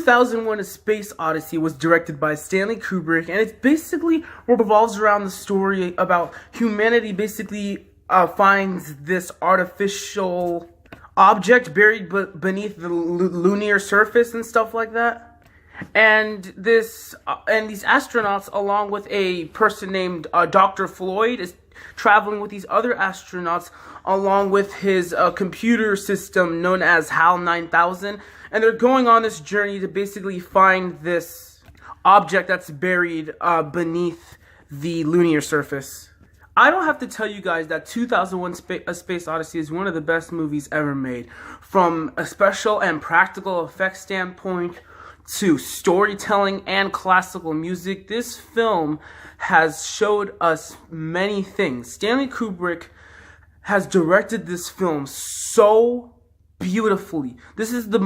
2001: A Space Odyssey was directed by Stanley Kubrick, and it basically revolves around the story about humanity basically finds this artificial object buried beneath the lunar surface and stuff like that. And these astronauts, along with a person named Dr. Floyd, is traveling with these other astronauts along with his computer system known as HAL 9000, and they're going on this journey to basically find this object that's buried beneath the lunar surface. I don't have to tell you guys that 2001: A Space Odyssey is one of the best movies ever made. From a special and practical effects standpoint to storytelling and classical music, this film has showed us many things. Stanley Kubrick has directed this film so beautifully. This is the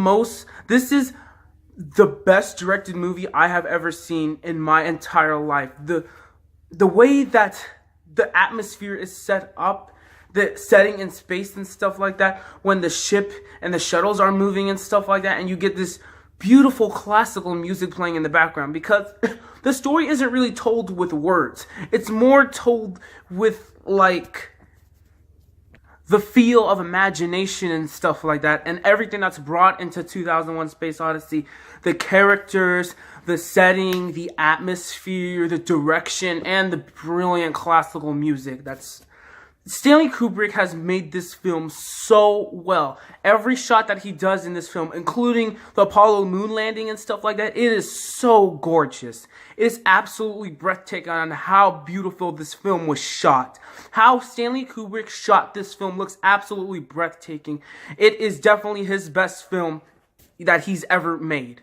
best directed movie I have ever seen in my entire life. The way that the atmosphere is set up, the setting in space and stuff like that, when the ship and the shuttles are moving and stuff like that, and you get this beautiful classical music playing in the background, because the story isn't really told with words. It's more told with like the feel of imagination and stuff like that, and everything that's brought into 2001: Space Odyssey. The characters, the setting, the atmosphere, the direction, and the brilliant classical music. Stanley Kubrick has made this film so well. Every shot that he does in this film, including the Apollo moon landing and stuff like that, it is so gorgeous. It is absolutely breathtaking on how beautiful this film was shot. How Stanley Kubrick shot this film looks absolutely breathtaking. It is definitely his best film that he's ever made.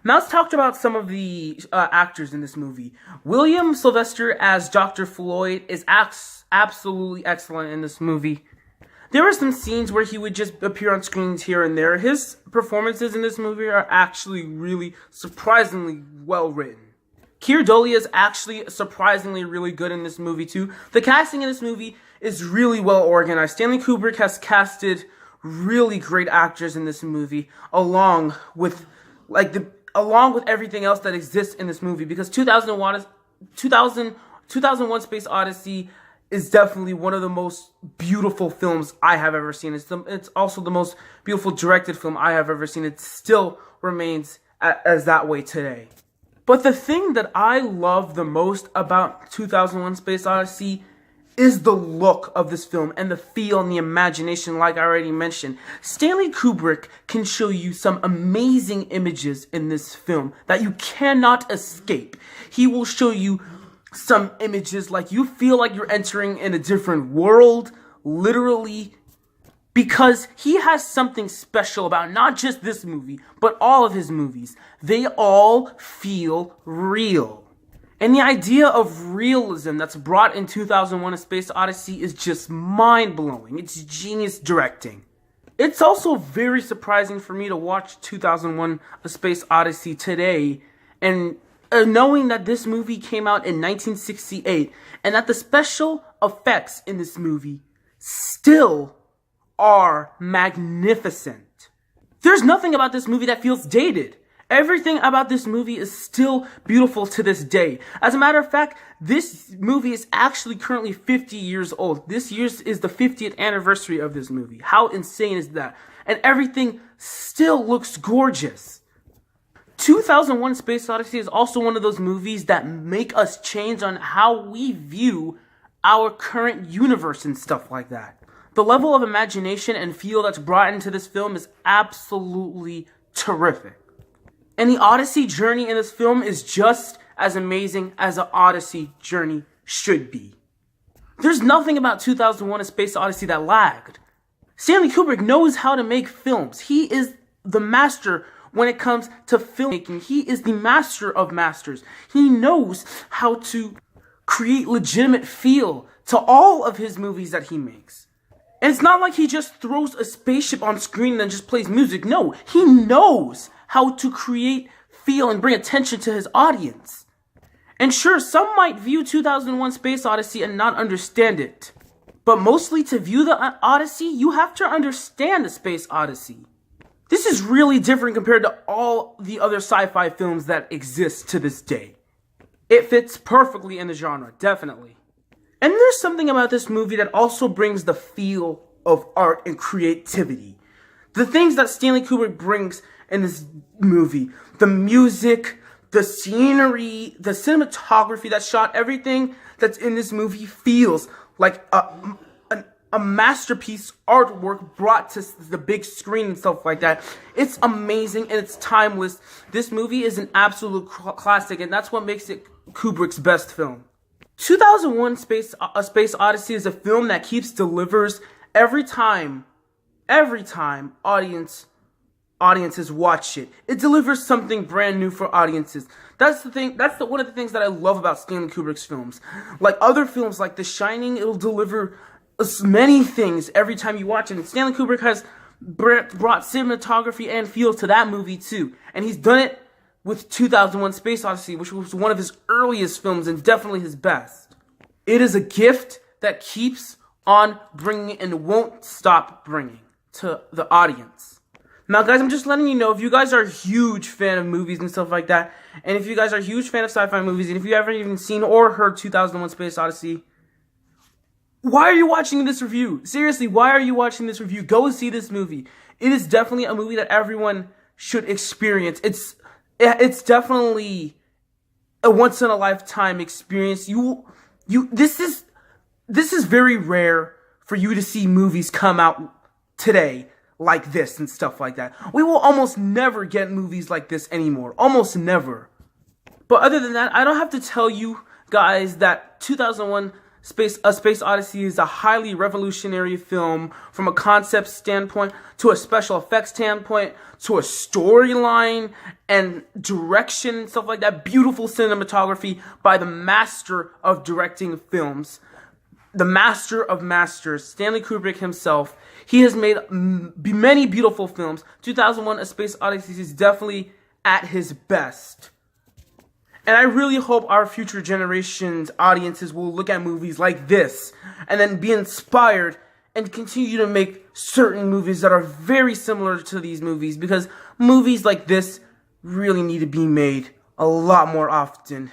Now let's talk about some of the actors in this movie. William Sylvester as Dr. Floyd is absolutely excellent in this movie. There were some scenes where he would just appear on screens here and there. His performances in this movie are actually really surprisingly well written. Keir Dullea is actually surprisingly really good in this movie too. The casting in this movie is really well organized. Stanley Kubrick has casted really great actors in this movie, along with everything else that exists in this movie, because 2001: Space Odyssey is definitely one of the most beautiful films I have ever seen. It's also the most beautiful directed film I have ever seen. It still remains as that way today. But the thing that I love the most about 2001: Space Odyssey is the look of this film and the feel and the imagination, like I already mentioned. Stanley Kubrick can show you some amazing images in this film that you cannot escape. He will show you some images like you feel like you're entering in a different world, literally, because he has something special about not just this movie, but all of his movies. They all feel real. And the idea of realism that's brought in 2001: A Space Odyssey is just mind-blowing. It's genius directing. It's also very surprising for me to watch 2001: A Space Odyssey today, and knowing that this movie came out in 1968, and that the special effects in this movie still are magnificent. There's nothing about this movie that feels dated. Everything about this movie is still beautiful to this day. As a matter of fact, this movie is actually currently 50 years old. This year is the 50th anniversary of this movie. How insane is that? And everything still looks gorgeous. 2001: Space Odyssey is also one of those movies that make us change on how we view our current universe and stuff like that. The level of imagination and feel that's brought into this film is absolutely terrific. And the Odyssey journey in this film is just as amazing as an Odyssey journey should be. There's nothing about 2001: A Space Odyssey that lagged. Stanley Kubrick knows how to make films. He is the master when it comes to filmmaking. He is the master of masters. He knows how to create legitimate feel to all of his movies that he makes. And it's not like he just throws a spaceship on screen and then just plays music. No, he knows how to create feel and bring attention to his audience. And sure, some might view 2001: Space Odyssey and not understand it. But mostly to view the Odyssey, you have to understand the Space Odyssey. This is really different compared to all the other sci-fi films that exist to this day. It fits perfectly in the genre, definitely. And there's something about this movie that also brings the feel of art and creativity. The things that Stanley Kubrick brings in this movie, the music, the scenery, the cinematography that's shot, everything that's in this movie feels like a masterpiece artwork brought to the big screen and stuff like that. It's amazing and it's timeless. This movie is an absolute classic, and that's what makes it Kubrick's best film. 2001 Space Odyssey is a film that delivers every time audiences watch it. It delivers something brand new for audiences. That's the thing. That's one of the things that I love about Stanley Kubrick's films. Like other films like The Shining, it'll deliver many things every time you watch it. And Stanley Kubrick has brought cinematography and feel to that movie too. And he's done it with 2001 Space Odyssey, which was one of his earliest films and definitely his best. It is a gift that keeps on bringing and won't stop bringing to the audience. Now, guys, I'm just letting you know, if you guys are a huge fan of movies and stuff like that, and if you guys are a huge fan of sci-fi movies, and if you haven't even seen or heard 2001 Space Odyssey, why are you watching this review? Seriously, why are you watching this review? Go see this movie. It is definitely a movie that everyone should experience. It's definitely a once in a lifetime experience. This is very rare for you to see movies come out today like this and stuff like that. We will almost never get movies like this anymore. Almost never. But other than that, I don't have to tell you guys that 2001 Space Odyssey is a highly revolutionary film from a concept standpoint, to a special effects standpoint, to a storyline and direction and stuff like that. Beautiful cinematography by the master of directing films, the master of masters, Stanley Kubrick himself. He has made many beautiful films. 2001 A Space Odyssey is definitely at his best. And I really hope our future generations' audiences will look at movies like this and then be inspired and continue to make certain movies that are very similar to these movies, because movies like this really need to be made a lot more often.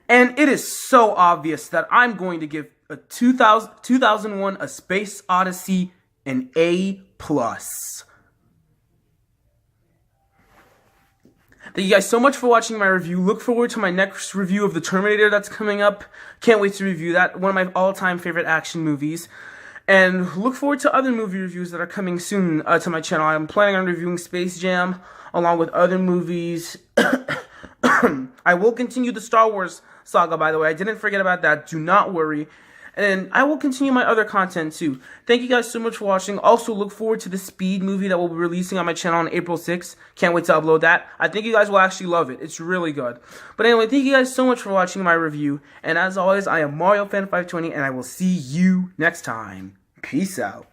And it is so obvious that I'm going to give a 2001 A Space Odyssey an A+. Thank you guys so much for watching my review. Look forward to my next review of The Terminator that's coming up. Can't wait to review that. One of my all-time favorite action movies. And look forward to other movie reviews that are coming soon to my channel. I'm planning on reviewing Space Jam along with other movies. I will continue the Star Wars saga, by the way. I didn't forget about that. Do not worry. And I will continue my other content too. Thank you guys so much for watching. Also, look forward to the Speed movie that we'll be releasing on my channel on April 6th. Can't wait to upload that. I think you guys will actually love it. It's really good. But anyway, thank you guys so much for watching my review. And as always, I am MarioFan520, and I will see you next time. Peace out.